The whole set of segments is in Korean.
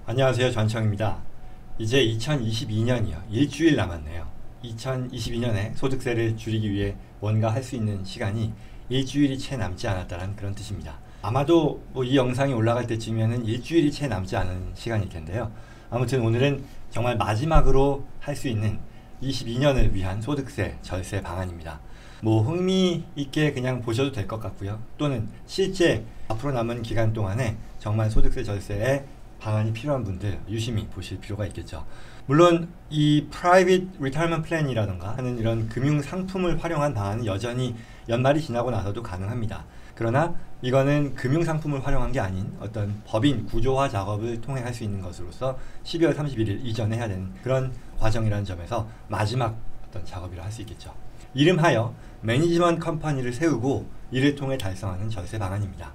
안녕하세요. 전청입니다. 이제 2022년이요. 일주일 남았네요. 2022년에 소득세를 줄이기 위해 뭔가 할 수 있는 시간이 일주일이 채 남지 않았다는 그런 뜻입니다. 아마도 이 영상이 올라갈 때쯤이면 일주일이 채 남지 않은 시간일 텐데요. 아무튼 오늘은 정말 마지막으로 할 수 있는 22년을 위한 소득세 절세 방안입니다. 흥미 있게 그냥 보셔도 될 것 같고요. 또는 실제 앞으로 남은 기간 동안에 정말 소득세 절세에 방안이 필요한 분들 유심히 보실 필요가 있겠죠. 물론 이 Private Retirement Plan이라던가 하는 이런 금융 상품을 활용한 방안은 여전히 연말이 지나고 나서도 가능합니다. 그러나 이거는 금융 상품을 활용한 게 아닌 어떤 법인 구조화 작업을 통해 할 수 있는 것으로서 12월 31일 이전에 해야 되는 그런 과정이라는 점에서 마지막 어떤 작업이라 할 수 있겠죠. 이름하여 매니지먼트 컴퍼니를 세우고 이를 통해 달성하는 절세 방안입니다.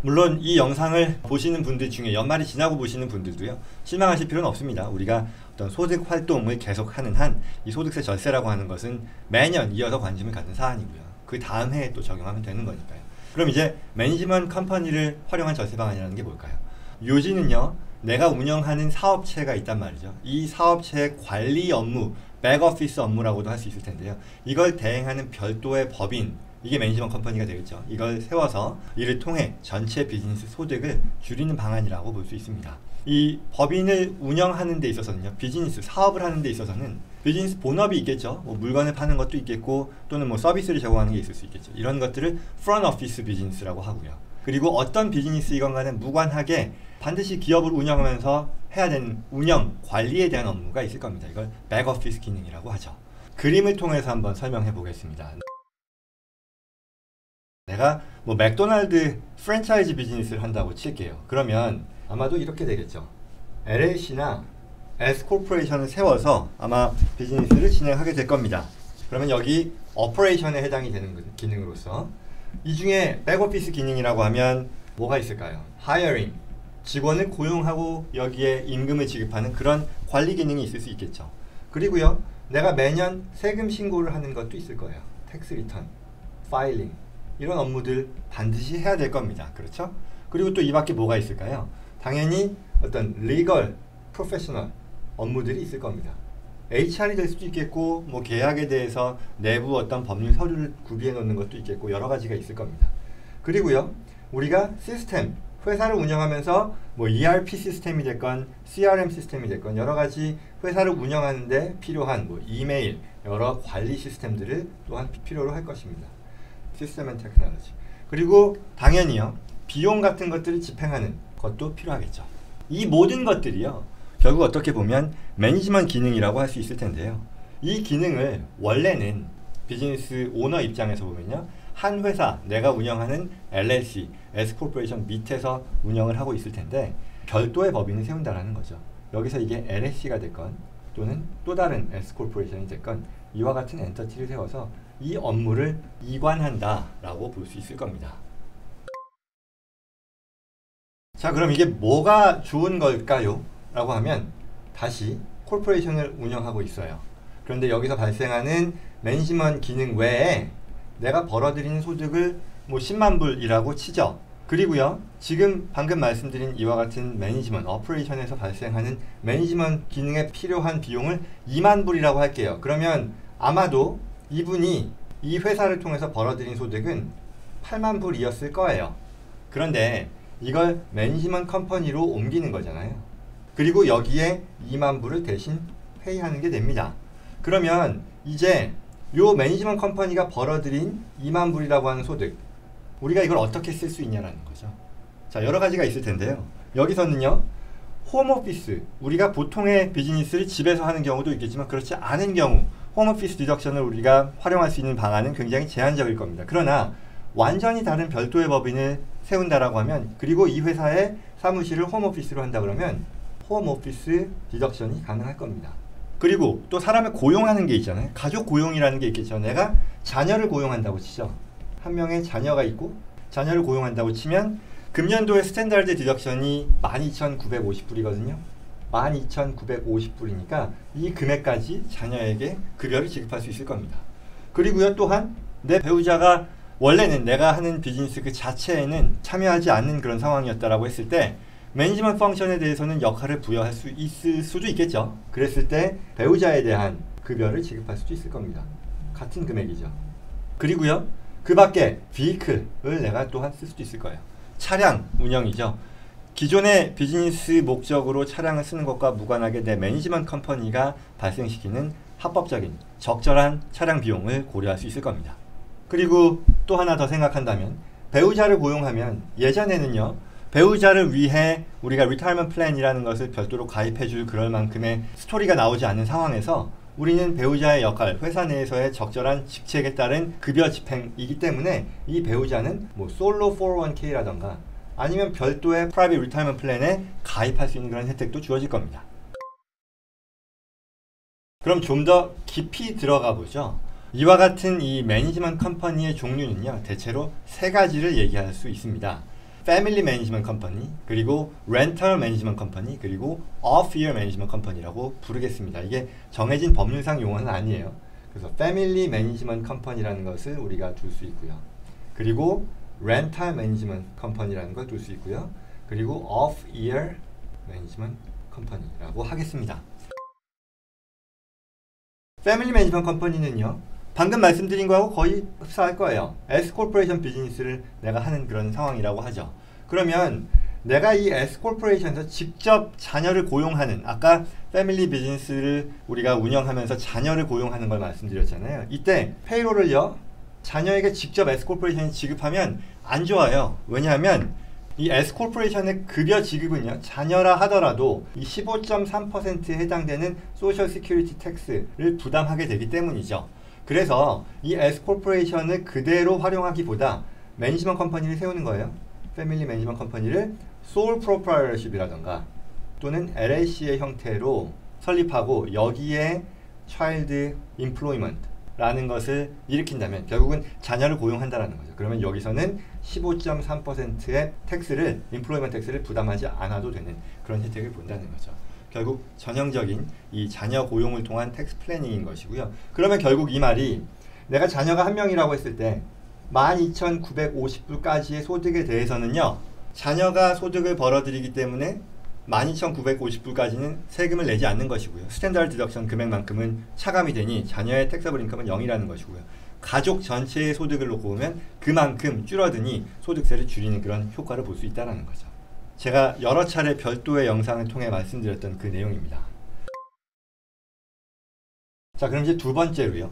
물론 이 영상을 보시는 분들 중에 연말이 지나고 보시는 분들도요, 실망하실 필요는 없습니다. 우리가 어떤 소득 활동을 계속하는 한 이 소득세 절세라고 하는 것은 매년 이어서 관심을 갖는 사안이고요. 그 다음 해에 또 적용하면 되는 거니까요. 그럼 이제 매니지먼트 컴퍼니를 활용한 절세 방안이라는 게 뭘까요? 요지는요, 내가 운영하는 사업체가 있단 말이죠. 이 사업체의 관리 업무, 백오피스 업무라고도 할 수 있을 텐데요. 이걸 대행하는 별도의 법인, 이게 매니지먼트 컴퍼니가 되겠죠. 이걸 세워서 이를 통해 전체 비즈니스 소득을 줄이는 방안이라고 볼 수 있습니다. 이 법인을 운영하는 데 있어서는요, 비즈니스 사업을 하는 데 있어서는 비즈니스 본업이 있겠죠. 물건을 파는 것도 있겠고, 또는 서비스를 제공하는 게 있을 수 있겠죠. 이런 것들을 프런트 오피스 비즈니스라고 하고요. 그리고 어떤 비즈니스이건 간에 무관하게 반드시 기업을 운영하면서 해야 되는 운영, 관리에 대한 업무가 있을 겁니다. 이걸 백오피스 기능이라고 하죠. 그림을 통해서 한번 설명해 보겠습니다. 내가 맥도날드 프랜차이즈 비즈니스를 한다고 칠게요. 그러면 아마도 이렇게 되겠죠. LLC나 S코퍼레이션을 세워서 아마 비즈니스를 진행하게 될 겁니다. 그러면 여기 오퍼레이션에 해당이 되는 기능으로서 이 중에 백오피스 기능이라고 하면 뭐가 있을까요? 하이어링, 직원을 고용하고 여기에 임금을 지급하는 그런 관리 기능이 있을 수 있겠죠. 그리고요, 내가 매년 세금 신고를 하는 것도 있을 거예요. 텍스 리턴, 파일링, 이런 업무들 반드시 해야 될 겁니다. 그렇죠? 그리고 또 이 밖에 뭐가 있을까요? 당연히 어떤 리걸, 프로페셔널 업무들이 있을 겁니다. HR이 될 수도 있겠고, 계약에 대해서 내부 어떤 법률 서류를 구비해 놓는 것도 있겠고, 여러 가지가 있을 겁니다. 그리고요, 우리가 시스템, 회사를 운영하면서 ERP 시스템이 됐건 CRM 시스템이 됐건 여러 가지 회사를 운영하는데 필요한 이메일, 여러 관리 시스템들을 또한 필요로 할 것입니다. 시스템 앤 테크놀로지. 그리고 당연히요, 비용 같은 것들을 집행하는 것도 필요하겠죠. 이 모든 것들이요, 결국 어떻게 보면 매니지먼트 기능이라고 할 수 있을 텐데요. 이 기능을 원래는 비즈니스 오너 입장에서 보면요, 한 회사, 내가 운영하는 LLC, S코퍼레이션 밑에서 운영을 하고 있을 텐데 별도의 법인을 세운다라는 거죠. 여기서 이게 LLC가 됐건 또는 또 다른 S코퍼레이션이 됐건 이와 같은 엔터티를 세워서 이 업무를 이관한다라고 볼 수 있을 겁니다. 자, 그럼 이게 뭐가 좋은 걸까요? 라고 하면 다시 코퍼레이션을 운영하고 있어요. 그런데 여기서 발생하는 매니지먼트 기능 외에 내가 벌어들이는 소득을 10만 불이라고 치죠. 그리고요, 지금 방금 말씀드린 이와 같은 매니지먼트, 오퍼레이션에서 발생하는 매니지먼트 기능에 필요한 비용을 2만 불이라고 할게요. 그러면 아마도 이분이 이 회사를 통해서 벌어들인 소득은 8만 불이었을 거예요. 그런데 이걸 매니지먼트 컴퍼니로 옮기는 거잖아요. 그리고 여기에 2만 불을 대신 페이하는 게 됩니다. 그러면 이제 요 매니지먼트 컴퍼니가 벌어들인 2만 불이라고 하는 소득, 우리가 이걸 어떻게 쓸 수 있냐라는 거죠. 자, 여러 가지가 있을 텐데요. 여기서는요, 홈오피스, 우리가 보통의 비즈니스를 집에서 하는 경우도 있겠지만 그렇지 않은 경우 홈오피스 디덕션을 우리가 활용할 수 있는 방안은 굉장히 제한적일 겁니다. 그러나 완전히 다른 별도의 법인을 세운다라고 하면, 그리고 이 회사의 사무실을 홈오피스로 한다 그러면 홈오피스 디덕션이 가능할 겁니다. 그리고 또 사람을 고용하는 게 있잖아요. 가족 고용이라는 게 있겠죠. 내가 자녀를 고용한다고 치죠. 한 명의 자녀가 있고 자녀를 고용한다고 치면 금년도의 스탠다드 디덕션이 12,950불이거든요. 12,950불이니까 이 금액까지 자녀에게 급여를 지급할 수 있을 겁니다. 그리고요, 또한 내 배우자가 원래는 내가 하는 비즈니스 그 자체에는 참여하지 않는 그런 상황이었다라고 했을 때 매니지먼트 펑션에 대해서는 역할을 부여할 수 있을 수도 있겠죠. 그랬을 때 배우자에 대한 급여를 지급할 수도 있을 겁니다. 같은 금액이죠. 그리고요, 그 밖에 비클을 내가 또한 쓸 수도 있을 거예요. 차량 운영이죠. 기존의 비즈니스 목적으로 차량을 쓰는 것과 무관하게 내 매니지먼트 컴퍼니가 발생시키는 합법적인 적절한 차량 비용을 고려할 수 있을 겁니다. 그리고 또 하나 더 생각한다면 배우자를 고용하면 예전에는요, 배우자를 위해 우리가 리타이먼트 플랜이라는 것을 별도로 가입해줄 그럴 만큼의 스토리가 나오지 않는 상황에서 우리는 배우자의 역할, 회사 내에서의 적절한 직책에 따른 급여 집행이기 때문에 이 배우자는 뭐 솔로 401k라던가 아니면 별도의 프라이빗 리타이먼트 플랜에 가입할 수 있는 그런 혜택도 주어질 겁니다. 그럼 좀 더 깊이 들어가 보죠. 이와 같은 이 매니지먼트 컴퍼니의 종류는요, 대체로 세 가지를 얘기할 수 있습니다. 패밀리 매니지먼트 컴퍼니, 그리고 렌털 매니지먼트 컴퍼니, 그리고 off-year 매니지먼트 컴퍼니라고 부르겠습니다. 이게 정해진 법률상 용어는 아니에요. 그래서 패밀리 매니지먼트 컴퍼니라는 것을 우리가 둘 수 있고요. 그리고 렌털 매니지먼트 컴퍼니라는 걸 둘 수 있고요. 그리고 off-year 매니지먼트 컴퍼니라고 하겠습니다. 패밀리 매니지먼트 컴퍼니는요, 방금 말씀드린 거하고 거의 흡사할 거예요. S코퍼레이션 비즈니스를 내가 하는 그런 상황이라고 하죠. 그러면 내가 이 S코퍼레이션에서 직접 자녀를 고용하는, 아까 패밀리 비즈니스를 우리가 운영하면서 자녀를 고용하는 걸 말씀드렸잖아요. 이때 페이롤을요, 자녀에게 직접 S코퍼레이션이 지급하면 안 좋아요. 왜냐하면 이 S코퍼레이션의 급여 지급은요, 자녀라 하더라도 이 15.3%에 해당되는 소셜 시큐리티 텍스를 부담하게 되기 때문이죠. 그래서 이 S코퍼레이션을 그대로 활용하기보다 매니지먼트 컴퍼니를 세우는 거예요. 패밀리 매니지먼트 컴퍼니를 솔 프로프라이터십이라던가 또는 LLC의 형태로 설립하고 여기에 차일드 임플로이먼트라는 것을 일으킨다면 결국은 자녀를 고용한다라는 거죠. 그러면 여기서는 15.3%의 텍스를, 임플로이먼트 텍스를 부담하지 않아도 되는 그런 혜택을 본다는 거죠. 결국 전형적인 이 자녀 고용을 통한 텍스 플래닝인 것이고요. 그러면 결국 이 말이 내가 자녀가 한 명이라고 했을 때 12,950불까지의 소득에 대해서는요, 자녀가 소득을 벌어들이기 때문에 12,950불까지는 세금을 내지 않는 것이고요. 스탠다드 디덕션 금액만큼은 차감이 되니 자녀의 텍서블 인컴은 0이라는 것이고요. 가족 전체의 소득을 놓고 보면 그만큼 줄어드니 소득세를 줄이는 그런 효과를 볼 수 있다는 거죠. 제가 여러 차례 별도의 영상을 통해 말씀드렸던 그 내용입니다. 자, 그럼 이제 두 번째로요,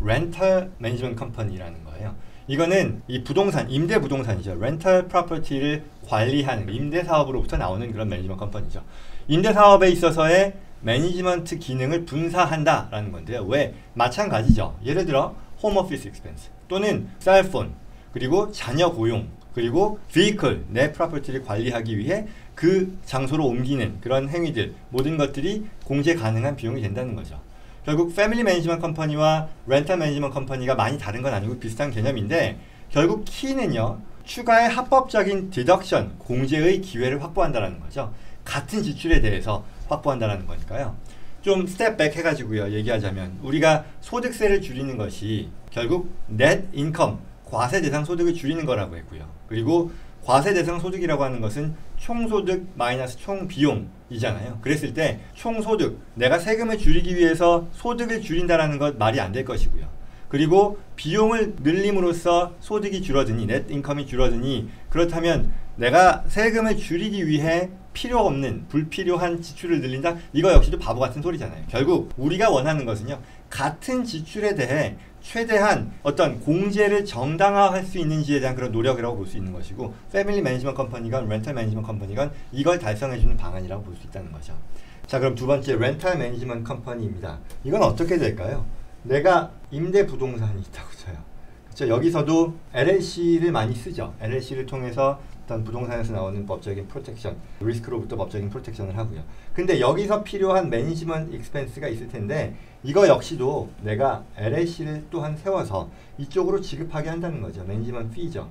렌털 매니지먼트 컴퍼니라는 거예요. 이거는 이 부동산, 임대 부동산이죠. 렌털 프로퍼티를 관리하는 임대 사업으로부터 나오는 그런 매니지먼트 컴퍼니죠. 임대 사업에 있어서의 매니지먼트 기능을 분사한다라는 건데요. 왜? 마찬가지죠. 예를 들어 홈 오피스 익스펜스 또는 셀폰, 그리고 자녀 고용, 그리고 vehicle, 내 프로퍼티를 관리하기 위해 그 장소로 옮기는 그런 행위들, 모든 것들이 공제 가능한 비용이 된다는 거죠. 결국 패밀리 매니지먼트 컴퍼니와 렌털 매니지먼트 컴퍼니가 많이 다른 건 아니고 비슷한 개념인데, 결국 키는요, 추가의 합법적인 디덕션, 공제의 기회를 확보한다는 거죠. 같은 지출에 대해서 확보한다는 거니까요. 좀 스텝 백 해가지고요, 얘기하자면 우리가 소득세를 줄이는 것이 결국 net income, 과세 대상 소득을 줄이는 거라고 했고요. 그리고 과세 대상 소득이라고 하는 것은 총소득 마이너스 총비용이잖아요. 그랬을 때 총소득, 내가 세금을 줄이기 위해서 소득을 줄인다라는 것 말이 안 될 것이고요. 그리고 비용을 늘림으로써 소득이 줄어드니, 넷 인컴이 줄어드니, 그렇다면 내가 세금을 줄이기 위해 필요 없는 불필요한 지출을 늘린다? 이거 역시도 바보 같은 소리잖아요. 결국 우리가 원하는 것은요, 같은 지출에 대해 최대한 어떤 공제를 정당화할 수 있는지에 대한 그런 노력이라고 볼 수 있는 것이고, 패밀리 매니지먼트 컴퍼니건 렌털 매니지먼트 컴퍼니건 이걸 달성해주는 방안이라고 볼 수 있다는 거죠. 자, 그럼 두 번째 렌털 매니지먼트 컴퍼니입니다. 이건 어떻게 될까요? 내가 임대 부동산이 있다고 쳐요. 그렇죠? 여기서도 LLC를 많이 쓰죠. LLC를 통해서 어떤 부동산에서 나오는 법적인 프로텍션, 리스크로부터 법적인 프로텍션을 하고요. 근데 여기서 필요한 매니지먼트 익스펜스가 있을 텐데, 이거 역시도 내가 LLC를 또한 세워서 이쪽으로 지급하게 한다는 거죠. 매니지먼트 피죠.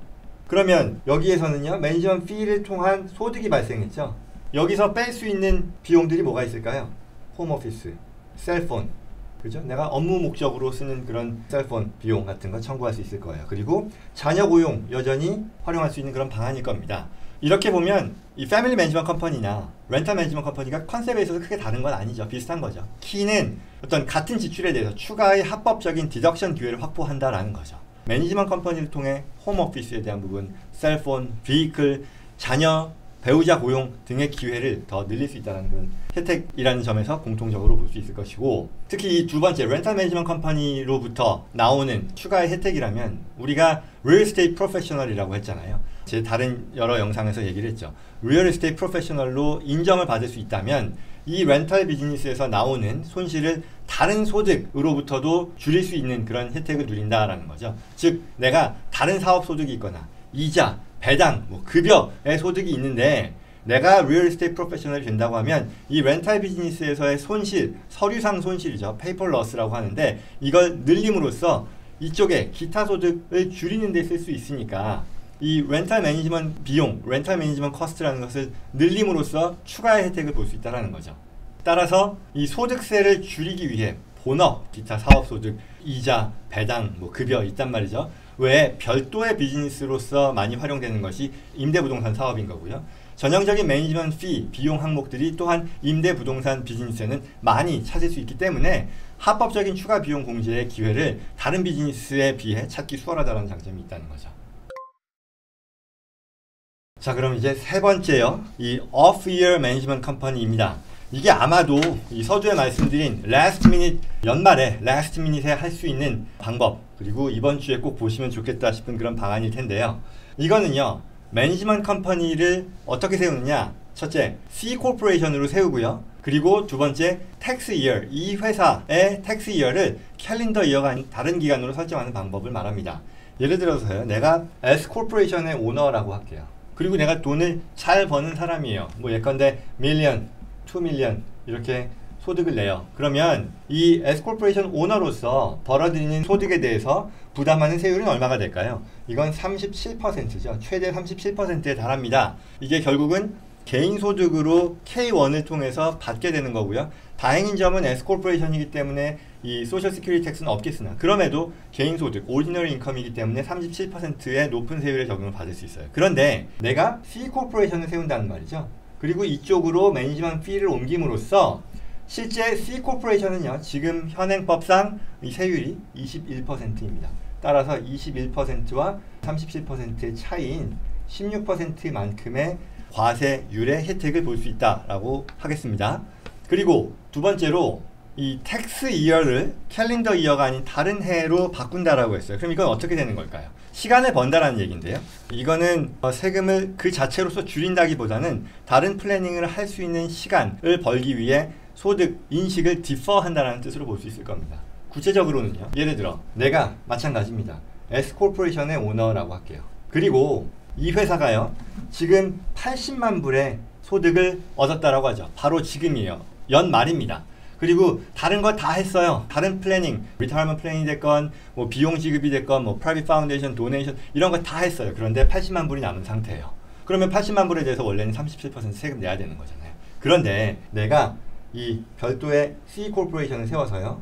그러면 여기에서는요, 매니지먼트 피를 통한 소득이 발생했죠. 여기서 뺄 수 있는 비용들이 뭐가 있을까요? 홈오피스, 셀폰, 그죠? 내가 업무 목적으로 쓰는 그런 셀폰 비용 같은 거 청구할 수 있을 거예요. 그리고 자녀 고용 여전히 활용할 수 있는 그런 방안일 겁니다. 이렇게 보면 이 패밀리 매니지먼트 컴퍼니나 렌탈 매니지먼트 컴퍼니가 컨셉에 있어서 크게 다른 건 아니죠. 비슷한 거죠. 키는 어떤 같은 지출에 대해서 추가의 합법적인 디덕션 기회를 확보한다라는 거죠. 매니지먼트 컴퍼니를 통해 홈오피스에 대한 부분, 셀폰, 비이클, 자녀, 배우자 고용 등의 기회를 더 늘릴 수 있다는 그런 혜택이라는 점에서 공통적으로 볼 수 있을 것이고, 특히 이 두 번째 렌탈 매니지먼트 컴퍼니로부터 나오는 추가의 혜택이라면 우리가 리얼 에스테이트 프로페셔널이라고 했잖아요. 제 다른 여러 영상에서 얘기를 했죠. 리얼 에스테이트 프로페셔널로 인정을 받을 수 있다면 이 렌탈 비즈니스에서 나오는 손실을 다른 소득으로부터도 줄일 수 있는 그런 혜택을 누린다라는 거죠. 즉 내가 다른 사업 소득이 있거나 이자, 배당, 급여의 소득이 있는데 내가 리얼 에스테이트 프로페셔널이 된다고 하면 이 렌탈 비즈니스에서의 손실, 서류상 손실이죠. 페이퍼 러스라고 하는데 이걸 늘림으로써 이쪽에 기타 소득을 줄이는 데 쓸 수 있으니까 이 렌탈 매니지먼트 비용, 렌탈 매니지먼트 커스트라는 것을 늘림으로써 추가의 혜택을 볼 수 있다는 거죠. 따라서 이 소득세를 줄이기 위해 본업, 기타 사업소득, 이자, 배당, 급여 있단 말이죠. 외에 별도의 비즈니스로서 많이 활용되는 것이 임대부동산 사업인 거고요. 전형적인 매니지먼트 피, 비용 항목들이 또한 임대부동산 비즈니스에는 많이 찾을 수 있기 때문에 합법적인 추가 비용 공제의 기회를 다른 비즈니스에 비해 찾기 수월하다는 장점이 있다는 거죠. 자, 그럼 이제 세 번째요. 이 off-year management company입니다. 이게 아마도 이 서두에 말씀드린 last minute, 연말에 last minute에 할 수 있는 방법, 그리고 이번 주에 꼭 보시면 좋겠다 싶은 그런 방안일 텐데요. 이거는요, 매니지먼트 컴퍼니를 어떻게 세우느냐. 첫째, C 코퍼레이션으로 세우고요. 그리고 두 번째, 텍스 이어, 이 회사의 텍스 이어를 캘린더 이어가 아닌 다른 기간으로 설정하는 방법을 말합니다. 예를 들어서요, 내가 S 코퍼레이션의 오너라고 할게요. 그리고 내가 돈을 잘 버는 사람이에요. 예컨대 밀리언, 2밀리언 이렇게 소득을 내요. 그러면 이 S코퍼레이션 오너로서 벌어들이는 소득에 대해서 부담하는 세율은 얼마가 될까요? 이건 37%죠. 최대 37%에 달합니다. 이게 결국은 개인 소득으로 K1을 통해서 받게 되는 거고요. 다행인 점은 S코퍼레이션이기 때문에 이 소셜 시큐리티 텍스는 없겠으나 그럼에도 개인 소득, 오디너리 인컴이기 때문에 37%의 높은 세율의 적용을 받을 수 있어요. 그런데 내가 C 코퍼레이션을 세운다는 말이죠. 그리고 이쪽으로 매니지먼트 피를 옮김으로써 실제 C 코퍼레이션은요, 지금 현행법상 이 세율이 21%입니다. 따라서 21%와 37%의 차이인 16%만큼의 과세율의 혜택을 볼 수 있다라고 하겠습니다. 그리고 두 번째로 이 텍스 이어를 캘린더 이어가 아닌 다른 해로 바꾼다라고 했어요. 그럼 이건 어떻게 되는 걸까요? 시간을 번다라는 얘기인데요. 이거는 세금을 그 자체로서 줄인다기보다는 다른 플래닝을 할 수 있는 시간을 벌기 위해 소득 인식을 디퍼한다라는 뜻으로 볼 수 있을 겁니다. 구체적으로는요, 예를 들어 내가 마찬가지입니다. S코퍼레이션의 오너라고 할게요. 그리고 이 회사가요, 지금 80만 불의 소득을 얻었다라고 하죠. 바로 지금이에요. 연말입니다. 그리고 다른 거 다 했어요. 다른 플래닝, 리타이어먼트 플래닝이 됐건 비용 지급이 됐건 프라이빗 파운데이션, 도네이션 이런 거 다 했어요. 그런데 80만 불이 남은 상태예요. 그러면 80만 불에 대해서 원래는 37% 세금 내야 되는 거잖아요. 그런데 내가 이 별도의 C 코퍼레이션을 세워서요,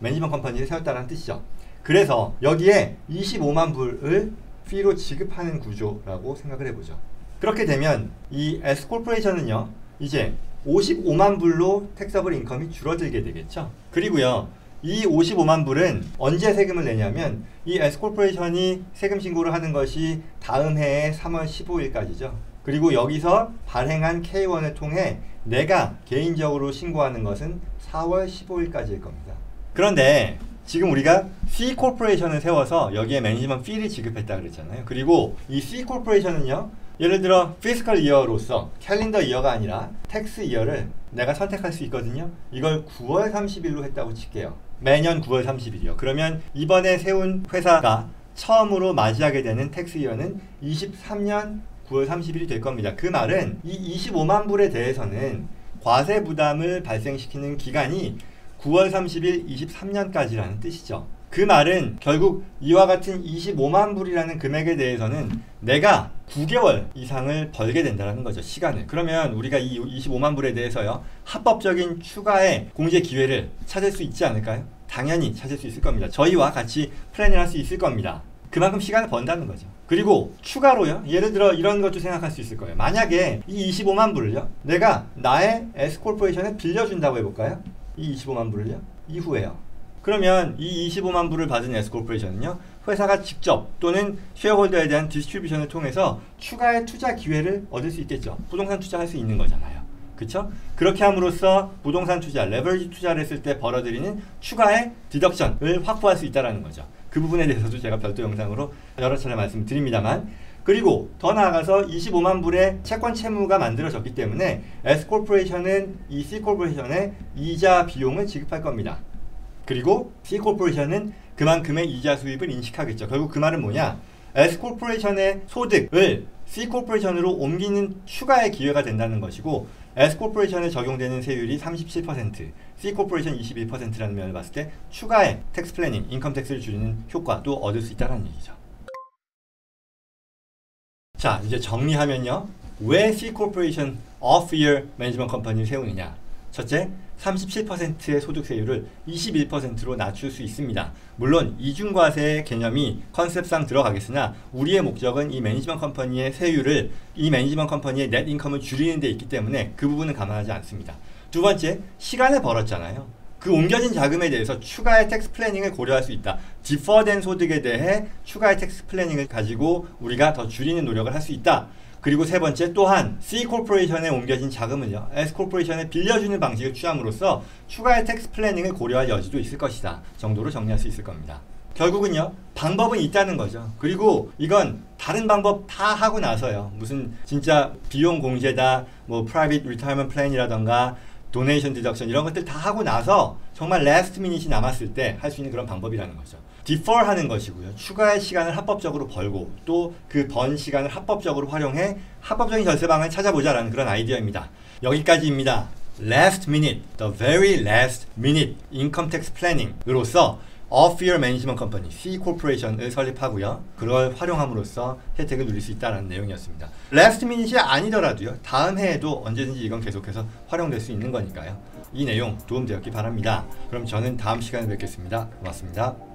매니지먼트 컴퍼니를 세웠다는 뜻이죠. 그래서 여기에 25만 불을 피로 지급하는 구조라고 생각을 해보죠. 그렇게 되면 이 S 코퍼레이션은요, 이제 55만 불로 텍서블 인컴이 줄어들게 되겠죠. 그리고요, 이 55만 불은 언제 세금을 내냐면 이 S코퍼레이션이 세금 신고를 하는 것이 다음 해의 3월 15일까지죠. 그리고 여기서 발행한 K1을 통해 내가 개인적으로 신고하는 것은 4월 15일까지일 겁니다. 그런데 지금 우리가 C 코퍼레이션을 세워서 여기에 매니지먼트 피를 지급했다 그랬잖아요. 그리고 이 C 코퍼레이션은요, 예를 들어 피스컬 이어로서 캘린더 이어가 아니라 텍스 이어를 내가 선택할 수 있거든요. 이걸 9월 30일로 했다고 칠게요. 매년 9월 30일이요. 그러면 이번에 세운 회사가 처음으로 맞이하게 되는 텍스 이어는 23년 9월 30일이 될 겁니다. 그 말은 이 25만 불에 대해서는 과세 부담을 발생시키는 기간이 9월 30일 23년까지라는 뜻이죠. 그 말은 결국 이와 같은 25만 불이라는 금액에 대해서는 내가 9개월 이상을 벌게 된다는 거죠. 시간을. 그러면 우리가 이 25만 불에 대해서요, 합법적인 추가의 공제 기회를 찾을 수 있지 않을까요? 당연히 찾을 수 있을 겁니다. 저희와 같이 플랜을 할 수 있을 겁니다. 그만큼 시간을 번다는 거죠. 그리고 추가로요, 예를 들어 이런 것도 생각할 수 있을 거예요. 만약에 이 25만 불을요, 내가 나의 S코퍼레이션에 빌려준다고 해볼까요? 이 25만 불을요, 이후에요. 그러면 이 25만 불을 받은 S코퍼레이션은요, 회사가 직접 또는 쉐어홀더에 대한 디스트리뷰션을 통해서 추가의 투자 기회를 얻을 수 있겠죠. 부동산 투자할 수 있는 거잖아요. 그쵸? 그렇게 함으로써 부동산 투자, 레버리지 투자를 했을 때 벌어들이는 추가의 디덕션을 확보할 수 있다는 거죠. 그 부분에 대해서도 제가 별도 영상으로 여러 차례 말씀드립니다만, 그리고 더 나아가서 25만 불의 채권 채무가 만들어졌기 때문에 S코퍼레이션은 이 C코퍼레이션의 이자 비용을 지급할 겁니다. 그리고 C코퍼레이션은 그만큼의 이자 수입을 인식하겠죠. 결국 그 말은 뭐냐? S코퍼레이션의 소득을 C코퍼레이션으로 옮기는 추가의 기회가 된다는 것이고, S코퍼레이션에 적용되는 세율이 37%, C코퍼레이션 21%라는 면을 봤을 때 추가의 텍스 플래닝, 인컴 텍스를 줄이는 효과도 얻을 수 있다는 얘기죠. 자, 이제 정리하면요. 왜 C코퍼레이션 off-year 매니지먼트 컴퍼니를 세우느냐? 첫째, 37%의 소득세율을 21%로 낮출 수 있습니다. 물론 이중과세 개념이 컨셉상 들어가겠으나 우리의 목적은 이 매니지먼트 컴퍼니의 세율을, 이 매니지먼트 컴퍼니의 넷 인컴을 줄이는 데 있기 때문에 그 부분은 감안하지 않습니다. 두 번째, 시간을 벌었잖아요. 그 옮겨진 자금에 대해서 추가의 텍스 플래닝을 고려할 수 있다. 디퍼된 소득에 대해 추가의 텍스 플래닝을 가지고 우리가 더 줄이는 노력을 할 수 있다. 그리고 세 번째, 또한 C코퍼레이션에 옮겨진 자금을요, S코퍼레이션에 빌려주는 방식을 취함으로써 추가의 텍스 플래닝을 고려할 여지도 있을 것이다 정도로 정리할 수 있을 겁니다. 결국은요, 방법은 있다는 거죠. 그리고 이건 다른 방법 다 하고 나서요, 무슨 진짜 비용 공제다, 뭐 프라이빗 리타이먼트 플랜이라던가 도네이션 디덕션 이런 것들 다 하고 나서 정말 라스트 미닛이 남았을 때 할 수 있는 그런 방법이라는 거죠. 디퍼 하는 것이고요, 추가의 시간을 합법적으로 벌고 또 그 번 시간을 합법적으로 활용해 합법적인 절세 방안을 찾아보자라는 그런 아이디어입니다. 여기까지입니다. Last minute, the very last minute income tax planning으로서 off-year management company, C코퍼레이션을 설립하고요, 그걸 활용함으로써 혜택을 누릴 수 있다는 내용이었습니다. last minute이 아니더라도요, 다음 해에도 언제든지 이건 계속해서 활용될 수 있는 거니까요. 이 내용 도움되었기 바랍니다. 그럼 저는 다음 시간에 뵙겠습니다. 고맙습니다.